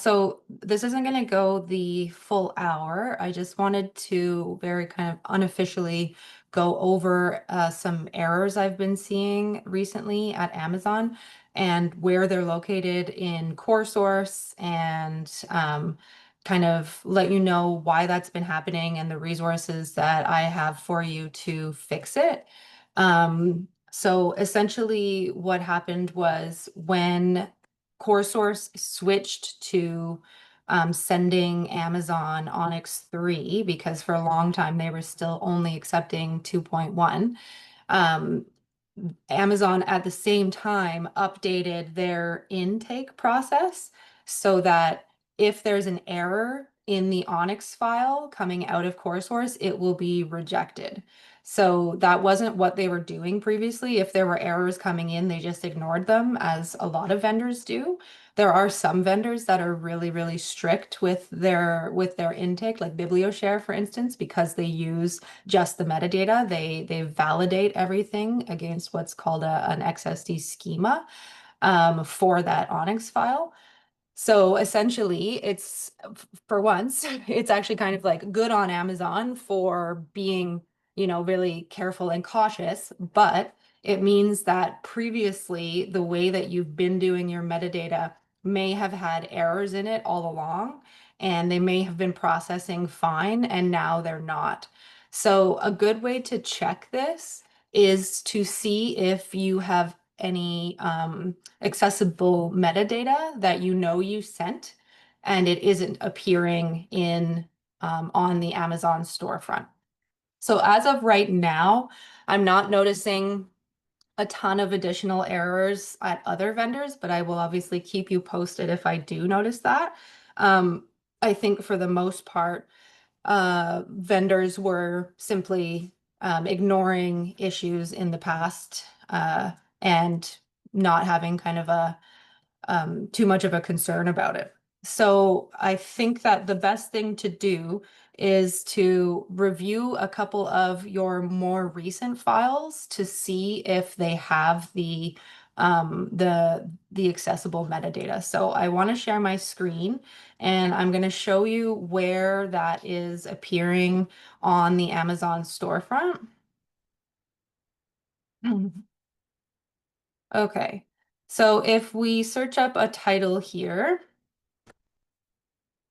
So this isn't going to go the full hour. I just wanted to very kind of unofficially go over some errors I've been seeing recently at Amazon and where they're located in core source and kind of let you know why that's been happening and the resources that I have for you to fix it. So essentially what happened was when CoreSource switched to sending Amazon ONIX 3 because for a long time they were still only accepting 2.1. Um, Amazon at the same time updated their intake process so that if there's an error in the ONIX file coming out of CoreSource, it will be rejected. So that wasn't what they were doing previously. If there were errors coming in, they just ignored them, as a lot of vendors do. There are some vendors that are really, really strict with their intake, like BiblioShare, for instance, because they use just the metadata. They validate everything against what's called an XSD schema for that ONIX file. So essentially, for once, it's actually kind of like good on Amazon for being, really careful and cautious, but it means that previously the way that you've been doing your metadata may have had errors in it all along, and they may have been processing fine, and now they're not. So a good way to check this is to see if you have any accessible metadata that you sent and it isn't appearing in on the Amazon storefront. So as of right now, I'm not noticing a ton of additional errors at other vendors, but I will obviously keep you posted if I do notice that. Um, I think for the most part, vendors were simply ignoring issues in the past and not having kind of a too much of a concern about it. So I think that the best thing to do is to review a couple of your more recent files to see if they have the accessible metadata. So I want to share my screen and I'm going to show you where that is appearing on the Amazon storefront. Okay. So if we search up a title here,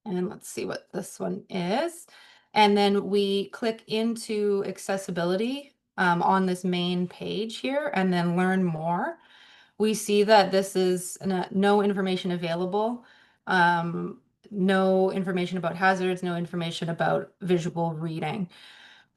and let's see what this one is. And then we click into accessibility on this main page here and then learn more. We see that this is no information available, no information about hazards, no information about visual reading.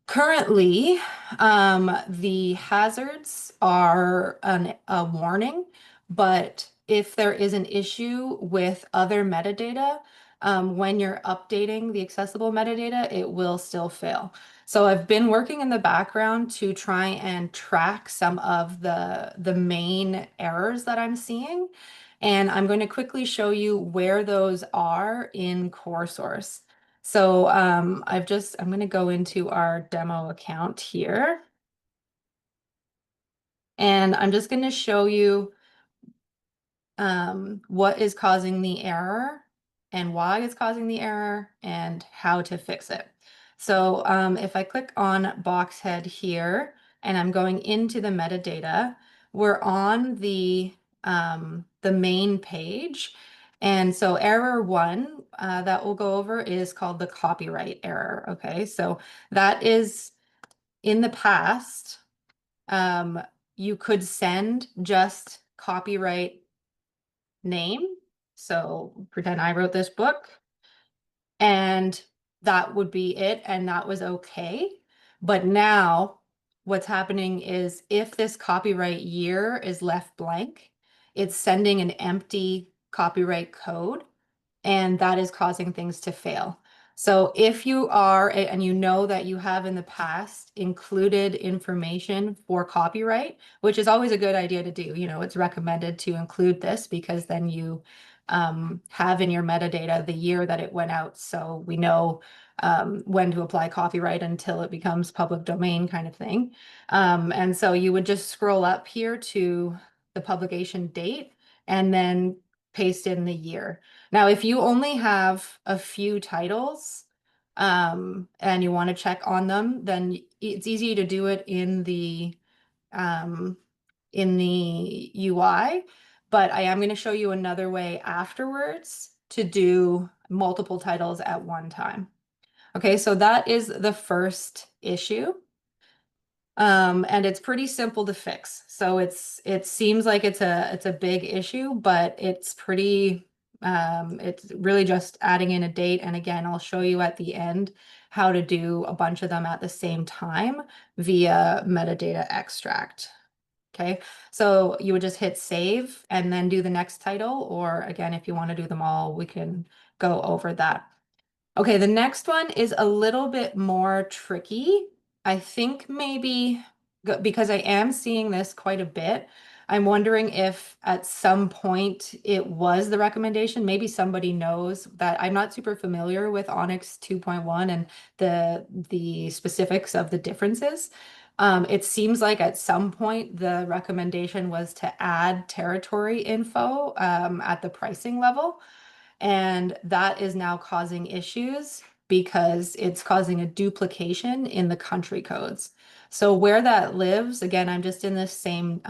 Currently, the hazards are a warning, but if there is an issue with other metadata, when you're updating the accessible metadata, it will still fail. So I've been working in the background to try and track some of the main errors that I'm seeing, and I'm going to quickly show you where those are in CoreSource. So I'm going to go into our demo account here, and I'm just going to show you what is causing the error and why it's causing the error and how to fix it. So if I click on box head here and I'm going into the metadata, we're on the main page. And so error one that we'll go over is called the copyright error. Okay, so that is in the past, um, you could send just copyright name. So pretend I wrote this book and that would be it. And that was okay. But now what's happening is if this copyright year is left blank, it's sending an empty copyright code and that is causing things to fail. So if you are, and you know that you have in the past included information for copyright, which is always a good idea to do, it's recommended to include this because then you have in your metadata the year that it went out. So we know when to apply copyright until it becomes public domain kind of thing. And so you would just scroll up here to the publication date and then paste in the year. Now, if you only have a few titles, and you want to check on them, then it's easy to do it um, in the UI, but I am going to show you another way afterwards to do multiple titles at one time. Okay, so that is the first issue. And it's pretty simple to fix. So it seems like it's a big issue, but it's really just adding in a date. And again, I'll show you at the end how to do a bunch of them at the same time via metadata extract. Okay, so you would just hit save and then do the next title, or again, if you want to do them all, we can go over that. Okay, the next one is a little bit more tricky. I think maybe because I am seeing this quite a bit, I'm wondering if at some point it was the recommendation. Maybe somebody knows that I'm not super familiar with ONIX 2.1 and the specifics of the differences. It seems like at some point the recommendation was to add territory info at the pricing level. And that is now causing issues because it's causing a duplication in the country codes. So where that lives, again, I'm just in this same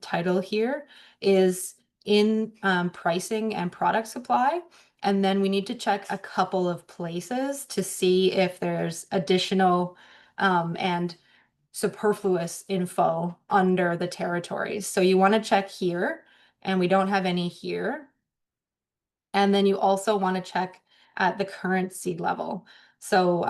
title here, is in pricing and product supply. And then we need to check a couple of places to see if there's additional and superfluous info under the territories. So you want to check here, and we don't have any here. And then you also want to check at the currency level. So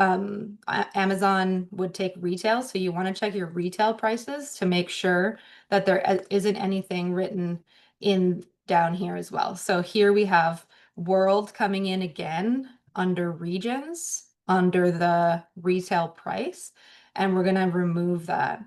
Amazon would take retail. So you want to check your retail prices to make sure that there isn't anything written in down here as well. So here we have world coming in again under regions, under the retail price. And we're going to remove that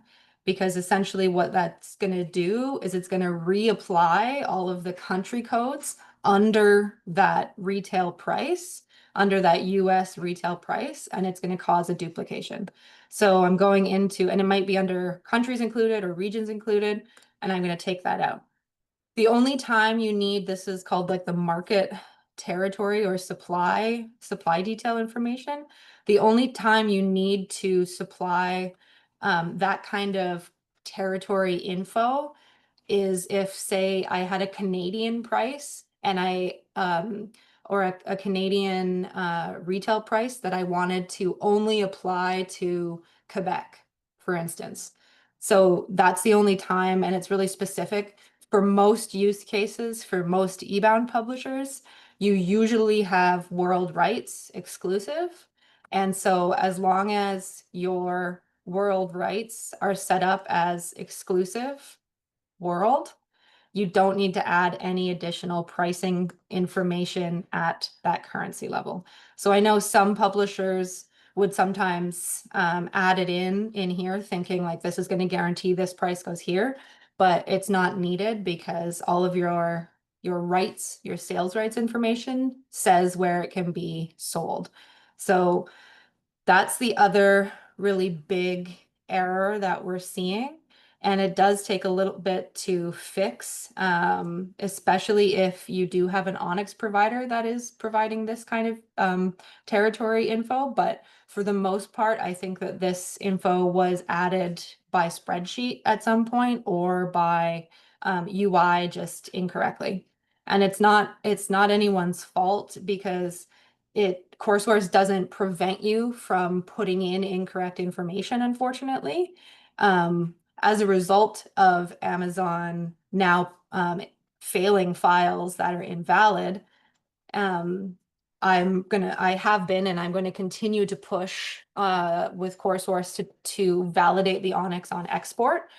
because essentially what that's going to do is it's going to reapply all of the country codes under that retail price, under that US retail price, and it's going to cause a duplication. So I'm going into, and it might be under countries included or regions included, and I'm going to take that out. The only time you need, this is called like the market territory or supply detail information. The only time you need to supply that kind of territory info is if, say, I had a Canadian price and or a Canadian retail price that I wanted to only apply to Quebec, for instance. So that's the only time, and it's really specific. For most use cases, for most eBound publishers, you usually have world rights exclusive. And so as long as your world rights are set up as exclusive world, you don't need to add any additional pricing information at that currency level. So I know some publishers would sometimes add it in here thinking like this is going to guarantee this price goes here, but it's not needed because all of your rights, your sales rights information says where it can be sold. So that's the other really big error that we're seeing. And it does take a little bit to fix, especially if you do have an ONIX provider that is providing this kind of territory info. But for the most part, I think that this info was added by spreadsheet at some point or by UI just incorrectly. And it's not anyone's fault because CourseWars doesn't prevent you from putting in incorrect information, unfortunately. As a result of Amazon now failing files that are invalid, I have been and I'm going to continue to push with CourseWars to validate the ONIX on export,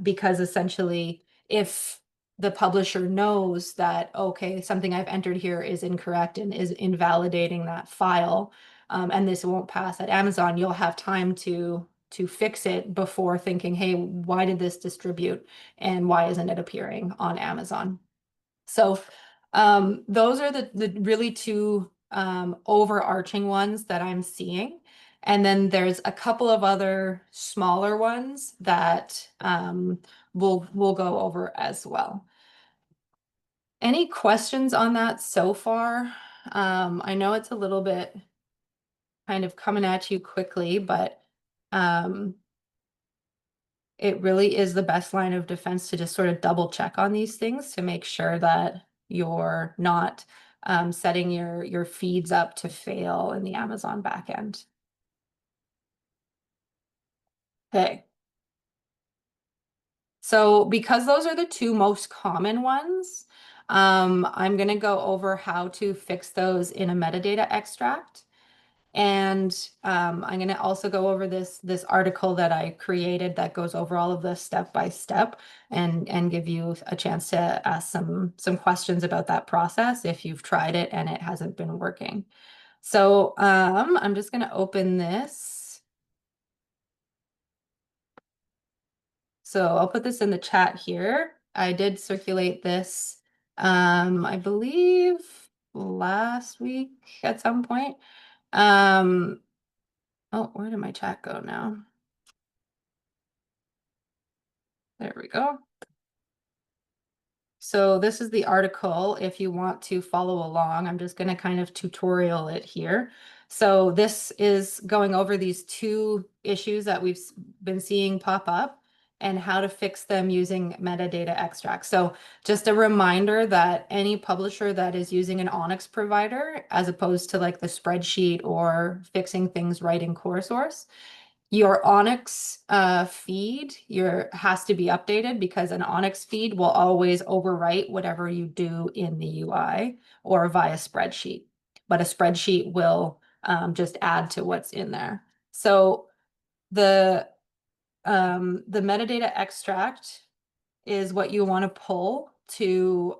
because essentially if the publisher knows that, okay, something I've entered here is incorrect and is invalidating that file, and this won't pass at Amazon, you'll have time to fix it before thinking, hey, why did this distribute and why isn't it appearing on Amazon? So those are the really two overarching ones that I'm seeing. And then there's a couple of other smaller ones that we'll go over as well. Any questions on that so far? I know it's a little bit kind of coming at you quickly, but um, it really is the best line of defense to just sort of double check on these things to make sure that you're not setting your feeds up to fail in the Amazon backend. Okay. So because those are the two most common ones, I'm going to go over how to fix those in a metadata extract. And I'm going to also go over this article that I created that goes over all of this step by step and give you a chance to ask some questions about that process if you've tried it and it hasn't been working. So I'm just going to open this. So I'll put this in the chat here. I did circulate this, I believe last week at some point. Oh, where did my chat go now? There we go. So this is the article if you want to follow along. I'm just going to kind of tutorial it here. So this is going over these two issues that we've been seeing pop up and how to fix them using metadata extracts. So just a reminder that any publisher that is using an ONIX provider, as opposed to like the spreadsheet or fixing things right in CoreSource, your ONIX feed has to be updated because an ONIX feed will always overwrite whatever you do in the UI or via spreadsheet. But a spreadsheet will just add to what's in there. So the metadata extract is what you want to pull to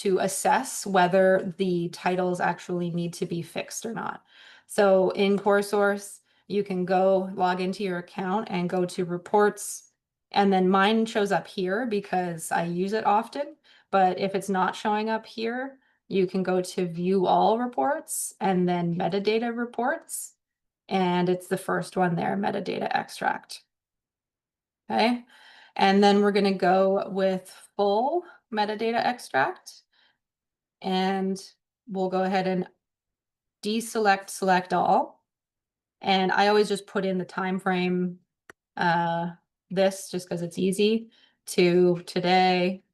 assess whether the titles actually need to be fixed or not. So in CoreSource, you can go log into your account and go to reports, and then mine shows up here because I use it often. But if it's not showing up here, you can go to view all reports and then metadata reports. And it's the first one there, metadata extract. Okay. And then we're going to go with full metadata extract. And we'll go ahead and deselect select all. And I always just put in the time frame, this just because it's easy, to today.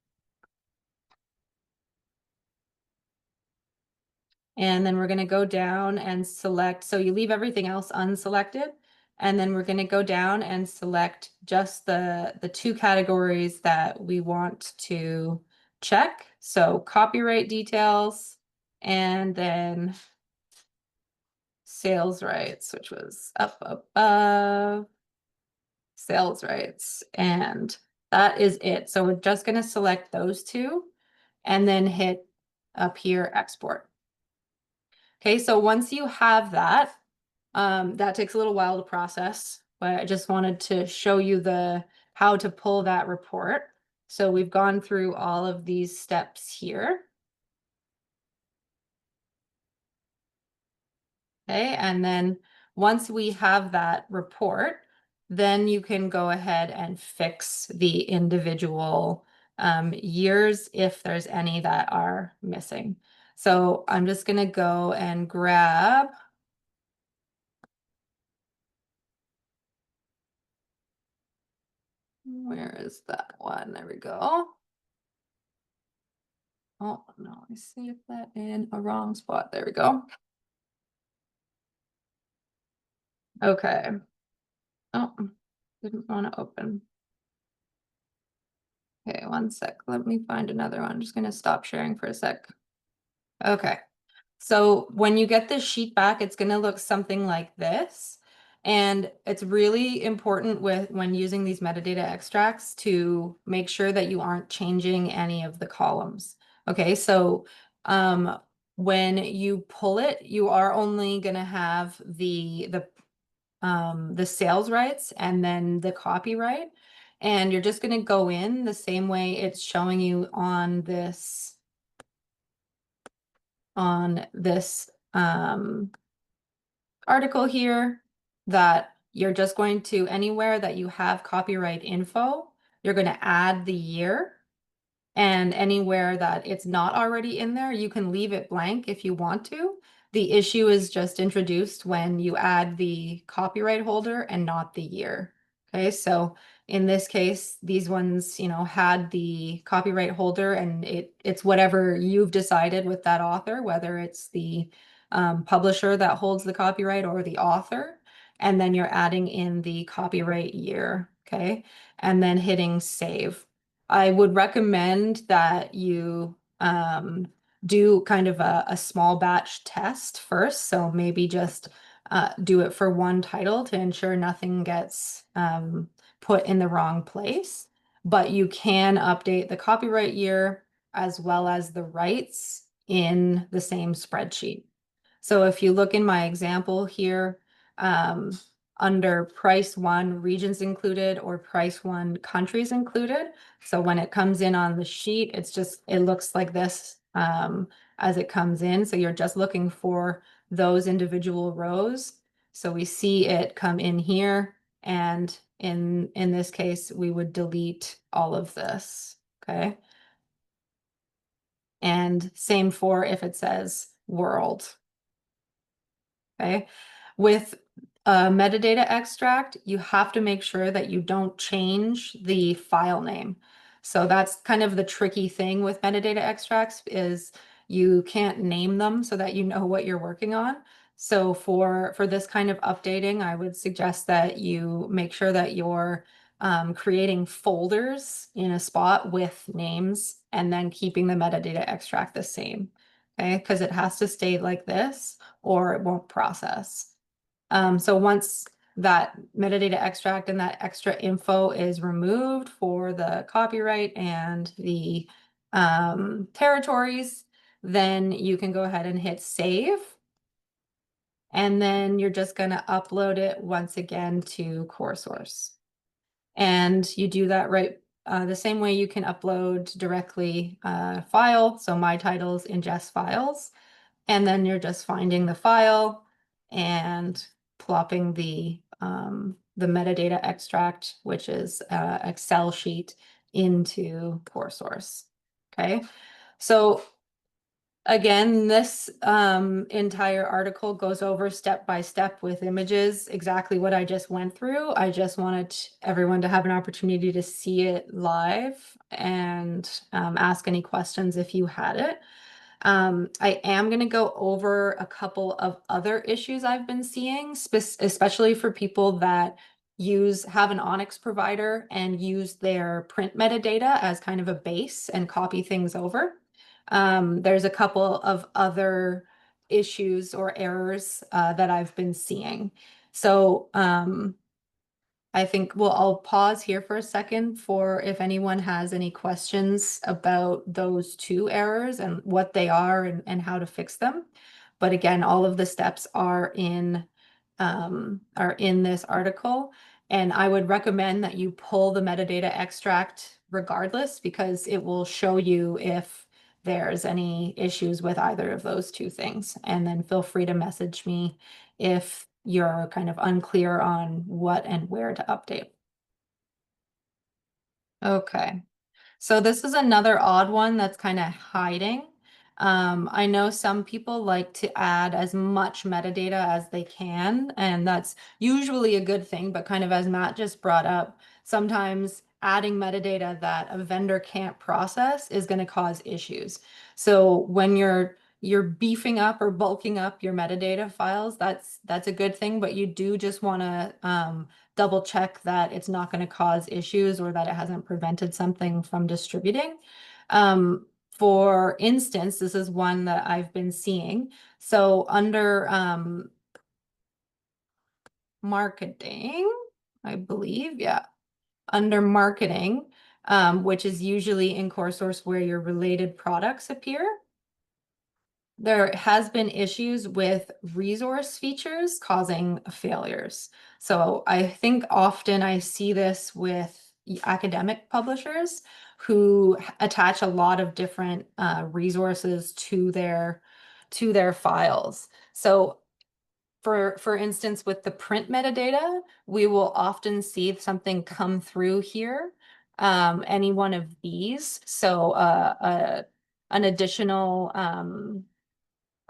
And then we're going to go down and select. So you leave everything else unselected. And then we're going to go down and select just the two categories that we want to check. So copyright details and then sales rights, which was up above, sales rights. And that is it. So we're just going to select those two and then hit up here, export. Okay, so once you have that, that takes a little while to process, but I just wanted to show you how to pull that report. So we've gone through all of these steps here. Okay, and then once we have that report, then you can go ahead and fix the individual years if there's any that are missing. So I'm just going to go and grab. Where is that one? There we go. Oh, no, I saved that in a wrong spot. There we go. Okay. Oh, didn't want to open. Okay, one sec. Let me find another one. I'm just going to stop sharing for a sec. Okay. So when you get this sheet back, it's going to look something like this. And it's really important when using these metadata extracts to make sure that you aren't changing any of the columns. Okay, so when you pull it, you are only going to have the sales rights and then the copyright. And you're just going to go in the same way it's showing you on this article here, that you're just going to, anywhere that you have copyright info, you're going to add the year. And anywhere that it's not already in there, you can leave it blank if you want to. The issue is just introduced when you add the copyright holder and not the year. Okay, so in this case, these ones, had the copyright holder and it's whatever you've decided with that author, whether it's the publisher that holds the copyright or the author. And then you're adding in the copyright year, okay? And then hitting save. I would recommend that you do kind of a small batch test first. So maybe just do it for one title to ensure nothing gets put in the wrong place. But you can update the copyright year as well as the rights in the same spreadsheet. So if you look in my example here, um, under price one, regions included, or price one, countries included. So when it comes in on the sheet, it looks like this as it comes in. So you're just looking for those individual rows. So we see it come in here, and in this case, we would delete all of this, okay? And same for if it says world. Okay. With a metadata extract, you have to make sure that you don't change the file name. So that's kind of the tricky thing with metadata extracts is you can't name them so that you know what you're working on. So for this kind of updating, I would suggest that you make sure that you're creating folders in a spot with names and then keeping the metadata extract the same. Okay, because it has to stay like this or it won't process. So once that metadata extract and that extra info is removed for the copyright and the territories, then you can go ahead and hit save. And then you're just going to upload it once again to CoreSource. And you do that right the same way you can upload directly file. So my titles ingest files. And then you're just finding the file and plopping the metadata extract, which is Excel sheet, into CoreSource. Okay, so again, this entire article goes over step by step with images, exactly what I just went through. I just wanted everyone to have an opportunity to see it live and ask any questions if you had it. I am going to go over a couple of other issues I've been seeing, especially for people that have an ONIX provider and use their print metadata as kind of a base and copy things over. There's a couple of other issues or errors that I've been seeing. So I think I'll pause here for a second for if anyone has any questions about those two errors and what they are and how to fix them. But again, all of the steps are in this article. And I would recommend that you pull the metadata extract regardless, because it will show you if there's any issues with either of those two things. And then feel free to message me if you're kind of unclear on what and where to update. Okay. So this is another odd one that's kind of hiding. I know some people like to add as much metadata as they can, and that's usually a good thing, but kind of as Matt just brought up, sometimes adding metadata that a vendor can't process is going to cause issues. So when you're beefing up or bulking up your metadata files, that's a good thing, but you do just want to double check that it's not going to cause issues or that it hasn't prevented something from distributing. For instance, this is one that I've been seeing. So under marketing, I believe, yeah, under marketing, which is usually in CoreSource where your related products appear. There has been issues with resource features causing failures. So I think often I see this with academic publishers who attach a lot of different resources to their files. So for instance, with the print metadata, we will often see something come through here any one of these. So an additional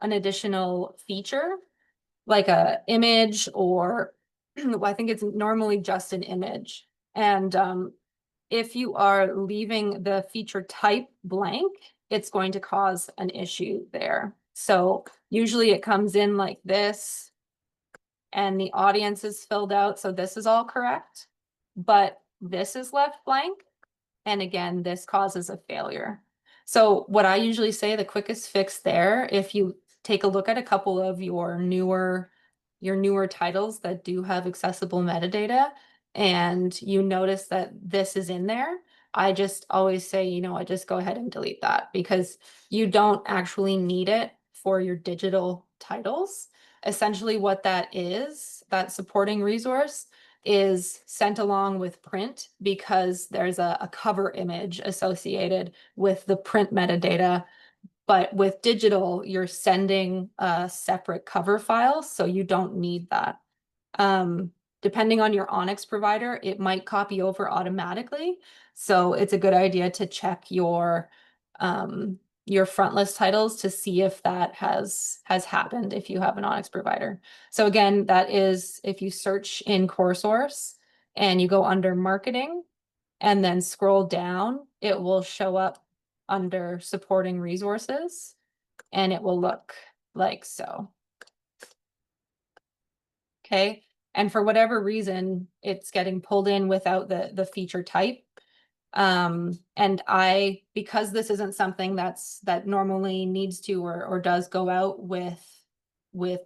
an additional feature like a image or I think it's normally just an image. And if you are leaving the feature type blank, it's going to cause an issue there. So usually it comes in like this and the audience is filled out. So this is all correct, but this is left blank. And again, this causes a failure. So what I usually say, the quickest fix there, if you take a look at a couple of your newer titles that do have accessible metadata, and you notice that this is in there, I just always say, you know, I just go ahead and delete that because you don't actually need it for your digital titles. Essentially what that is, that supporting resource, is sent along with print because there's a cover image associated with the print metadata. But with digital, you're sending a separate cover file, so you don't need that. Um, Depending on your ONIX provider, it might copy over automatically. So it's a good idea to check your front list titles to see if that has happened if you have an ONIX provider. So again, that is if you search in CoreSource and you go under marketing and then scroll down, it will show up under supporting resources and it will look like so. Okay. And for whatever reason, it's getting pulled in without the feature type. And because this isn't something that normally needs to or does go out with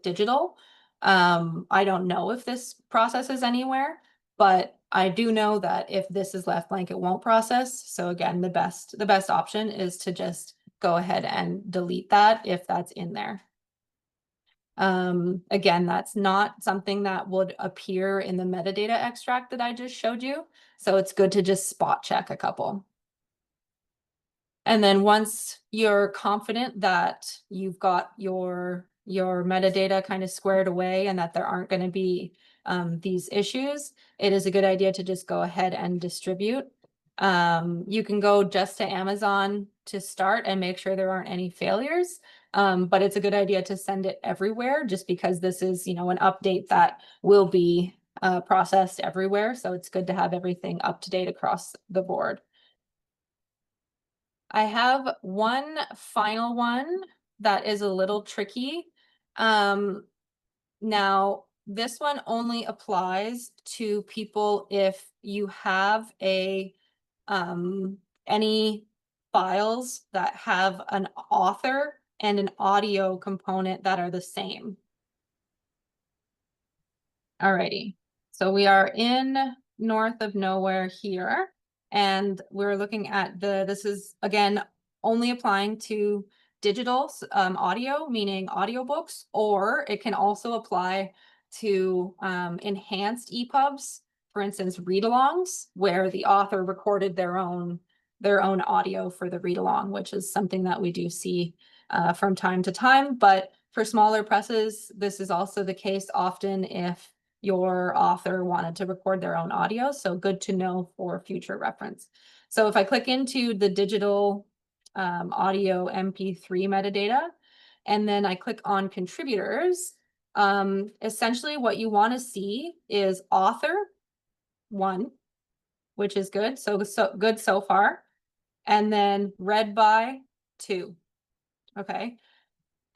digital, I don't know if this processes anywhere, but I do know that if this is left blank, it won't process. So again, the best option is to just go ahead and delete that if that's in there. Again, that's not something that would appear in the metadata extract that I just showed you. So it's good to just spot check a couple. And then once you're confident that you've got your metadata kind of squared away and that there aren't going to be these issues, it is a good idea to just go ahead and distribute. You can go just to Amazon to start and make sure there aren't any failures. But it's a good idea to send it everywhere just because this is, you know, an update that will be processed everywhere. So it's good to have everything up to date across the board. I have one final one that is a little tricky. Now, this one only applies to people if you have any files that have an author and an audio component that are the same. Alrighty, so we are in north of nowhere here, and we're looking at this is again only applying to digital audio, meaning audiobooks, or it can also apply to enhanced EPUBs, for instance, read-alongs, where the author recorded their own audio for the read-along, which is something that we do see from time to time. But for smaller presses, this is also the case often if your author wanted to record their own audio. So good to know for future reference. So if I click into the digital audio MP3 metadata, and then I click on contributors, essentially what you want to see is author 1, which is good. So good so far. And then read by 2. Okay.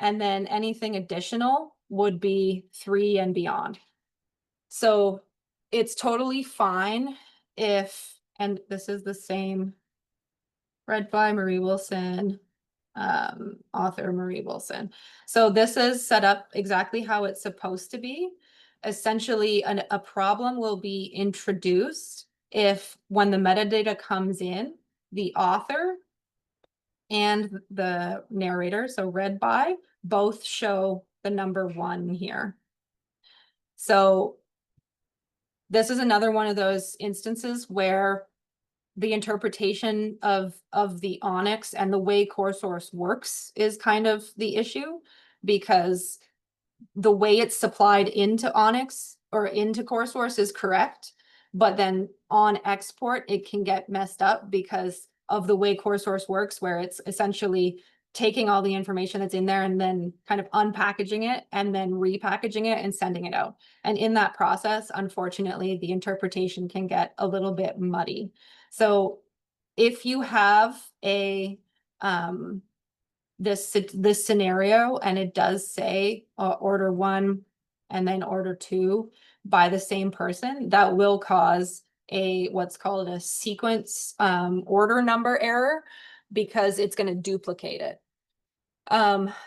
And then anything additional would be 3 and beyond. So it's totally fine if, and this is the same, read by Marie Wilson, author Marie Wilson. So this is set up exactly how it's supposed to be. Essentially, a problem will be introduced if when the metadata comes in, the author and the narrator, so read by, both show the number 1 here. So this is another one of those instances where the interpretation of the ONIX and the way CoreSource works is kind of the issue, because the way it's supplied into ONIX or into CoreSource is correct, but then on export, it can get messed up because of the way core source works, where it's essentially taking all the information that's in there and then kind of unpackaging it and then repackaging it and sending it out. And in that process, unfortunately, the interpretation can get a little bit muddy. So if you have a this scenario and it does say order one and then order two by the same person, that will cause a what's called a sequence order number error because it's going to duplicate it.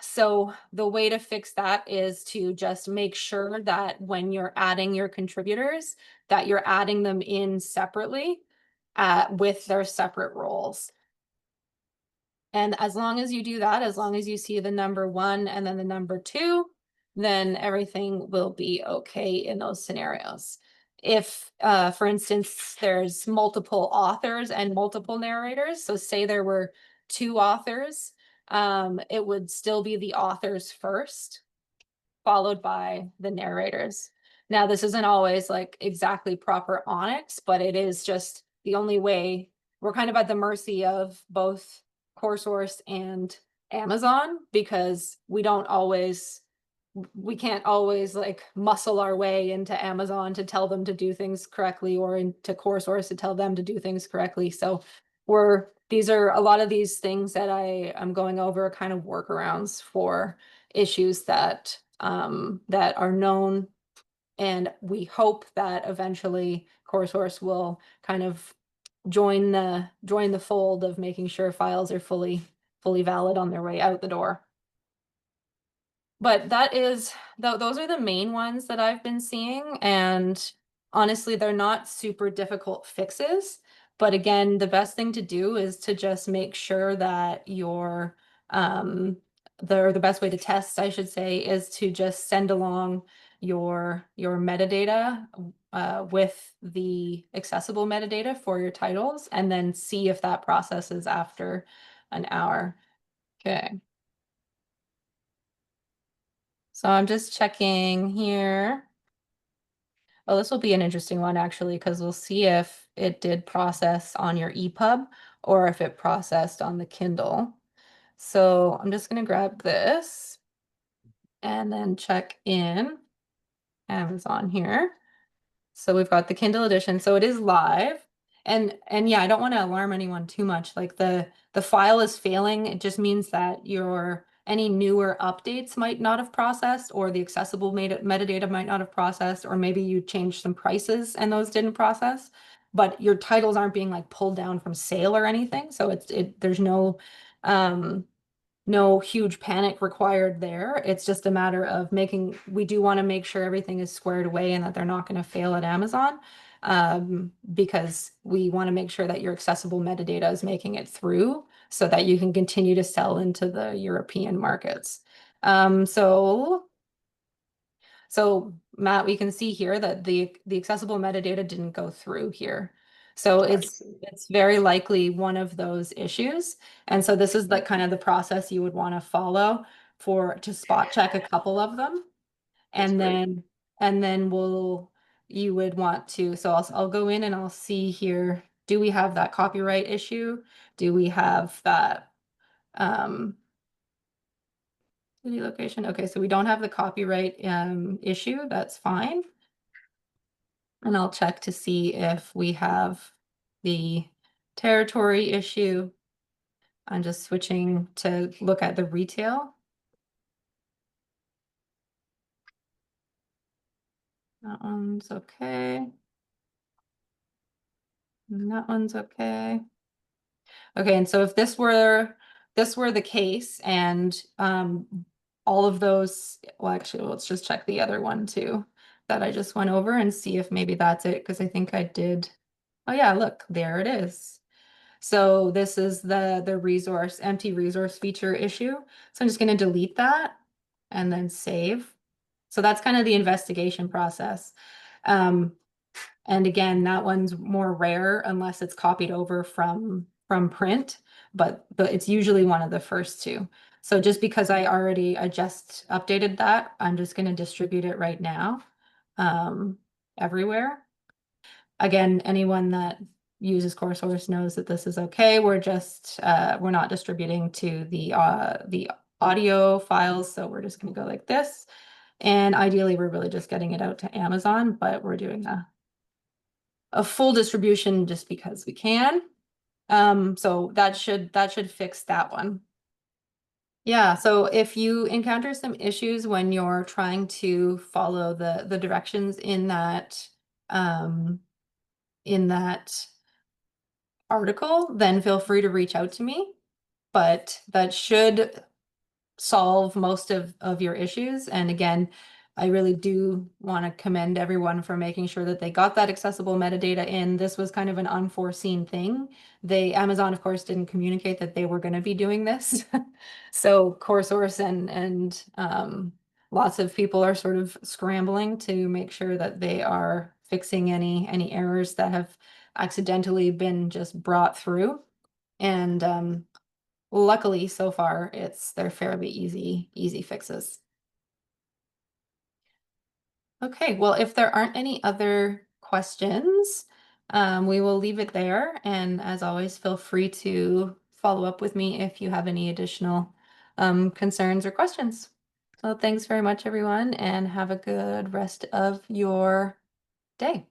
So the way to fix that is to just make sure that when you're adding your contributors, that you're adding them in separately with their separate roles. And as long as you do that, as long as you see the number one and then the number two, then everything will be okay in those scenarios. If, for instance, there's multiple authors and multiple narrators, so say there were two authors, it would still be the authors first, followed by the narrators. Now, this isn't always like exactly proper ONIX, but it is just the only way. We're kind of at the mercy of both CoreSource and Amazon because we can't always like muscle our way into Amazon to tell them to do things correctly or into CoreSource to tell them to do things correctly. So these are a lot of these things that I'm going over kind of workarounds for issues that that are known, and we hope that eventually CoreSource will kind of join the fold of making sure files are fully valid on their way out the door. But those are the main ones that I've been seeing, and honestly, they're not super difficult fixes. But again, the best thing to do is to just make sure that the best way to test, I should say, is to just send along your metadata with the accessible metadata for your titles, and then see if that processes after an hour. Okay. So I'm just checking here. Oh, this will be an interesting one actually, because we'll see if it did process on your EPUB or if it processed on the Kindle. So I'm just going to grab this and then check in Amazon here. So we've got the Kindle edition. So it is live. And yeah, I don't want to alarm anyone too much. Like the file is failing. It just means that your any newer updates might not have processed, or the accessible metadata might not have processed, or maybe you changed some prices and those didn't process. But your titles aren't being like pulled down from sale or anything. So there's no huge panic required there. It's just a matter of we do want to make sure everything is squared away and that they're not going to fail at Amazon, because we want to make sure that your accessible metadata is making it through so that you can continue to sell into the European markets. So Matt, we can see here that the accessible metadata didn't go through here. So it's very likely one of those issues. And so this is like kind of the process you would want to follow to spot check a couple of them. And then you would want to, so I'll go in and I'll see here, do we have that copyright issue? Do we have that city location? Okay, so we don't have the copyright issue. That's fine. And I'll check to see if we have the territory issue. I'm just switching to look at the retail. That one's okay. And that one's okay. Okay, and so if this were the case, and all of those, well, actually, let's just check the other one too that I just went over and see if maybe that's it, because I think I did. Oh yeah, look, there it is. So this is the empty resource feature issue. So I'm just going to delete that and then save. So that's kind of the investigation process. And again, that one's more rare unless it's copied over from print, but it's usually one of the first two. So just because I just updated that, I'm just going to distribute it right now everywhere. Again, anyone that uses CoreSource knows that this is okay. We're not distributing to the audio files, so we're just going to go like this. And ideally, we're really just getting it out to Amazon, but we're doing a full distribution just because we can. So that should fix that one. Yeah, so if you encounter some issues when you're trying to follow the directions um in that article, then feel free to reach out to me. But that should solve most of your issues. And again, I really do want to commend everyone for making sure that they got that accessible metadata in. This was kind of an unforeseen thing. Amazon, of course, didn't communicate that they were going to be doing this. So CoreSource and lots of people are sort of scrambling to make sure that they are fixing any errors that have accidentally been just brought through. And luckily, so far, they're fairly easy fixes. Okay, well, if there aren't any other questions, we will leave it there. And as always, feel free to follow up with me if you have any additional concerns or questions. So thanks very much, everyone, and have a good rest of your day.